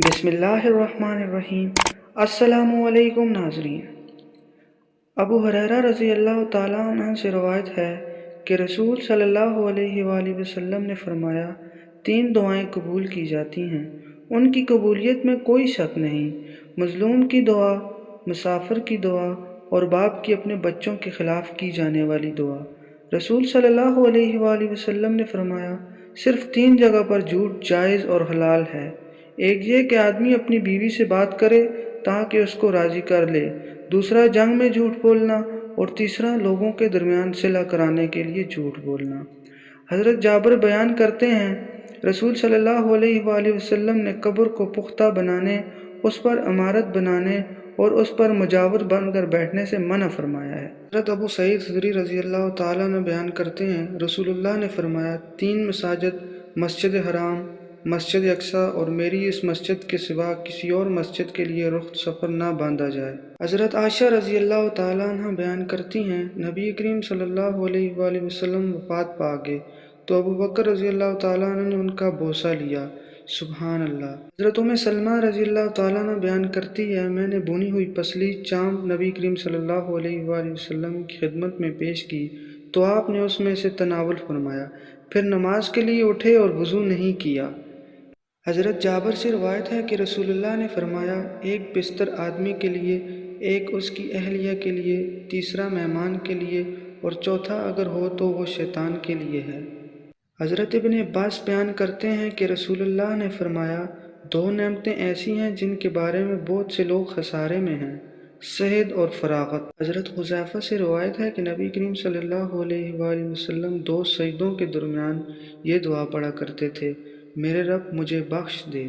بسم اللہ الرحمن الرحیم۔ السلام علیکم ناظرین۔ ابو ہریرہ رضی اللہ تعالیٰ عنہ سے روایت ہے کہ رسول صلی اللہ علیہ وآلہ وسلم نے فرمایا، 3 دعائیں قبول کی جاتی ہیں، ان کی قبولیت میں کوئی شک نہیں: مظلوم کی دعا، مسافر کی دعا، اور باپ کی اپنے بچوں کے خلاف کی جانے والی دعا۔ رسول صلی اللہ علیہ وآلہ وسلم نے فرمایا، صرف 3 جگہ پر جھوٹ جائز اور حلال ہے: ایک یہ کہ آدمی اپنی بیوی سے بات کرے تاکہ اس کو راضی کر لے، دوسرا جنگ میں جھوٹ بولنا، اور تیسرا لوگوں کے درمیان صلح کرانے کے لیے جھوٹ بولنا۔ حضرت جابر بیان کرتے ہیں، رسول صلی اللہ علیہ وآلہ وسلم نے قبر کو پختہ بنانے، اس پر عمارت بنانے اور اس پر مجاور بن کر بیٹھنے سے منع فرمایا ہے۔ حضرت ابو سعید خدری رضی اللہ تعالیٰ عنہ بیان کرتے ہیں، رسول اللہ نے فرمایا، 3 مساجد، مسجد حرام، مسجد اقصیٰ اور میری اس مسجد کے سوا کسی اور مسجد کے لیے رخت سفر نہ باندھا جائے۔ حضرت عائشہ رضی اللہ تعالیٰ عنہ بیان کرتی ہیں، نبی کریم صلی اللہ علیہ وآلہ وسلم وفات پا گئے تو ابو بکر رضی اللہ تعالیٰ عنہ نے ان کا بوسہ لیا۔ سبحان اللہ۔ حضرت ام سلمہ رضی اللہ تعالیٰ عنہ بیان کرتی ہے، میں نے بھونی ہوئی پسلی چاند نبی کریم صلی اللہ علیہ وآلہ وسلم کی خدمت میں پیش کی تو آپ نے اس میں سے تناول فرمایا، پھر نماز کے لیے اٹھے اور وضو نہیں کیا۔ حضرت جابر سے روایت ہے کہ رسول اللہ نے فرمایا، ایک بستر آدمی کے لیے، ایک اس کی اہلیہ کے لیے، تیسرا مہمان کے لیے، اور چوتھا اگر ہو تو وہ شیطان کے لیے ہے۔ حضرت ابن عباس بیان کرتے ہیں کہ رسول اللہ نے فرمایا، 2 نعمتیں ایسی ہیں جن کے بارے میں بہت سے لوگ خسارے میں ہیں: صحت اور فراغت۔ حضرت حذیفہ سے روایت ہے کہ نبی کریم صلی اللہ علیہ وآلہ وسلم 2 سجدوں کے درمیان یہ دعا پڑھا کرتے تھے: میرے رب مجھے بخش دے۔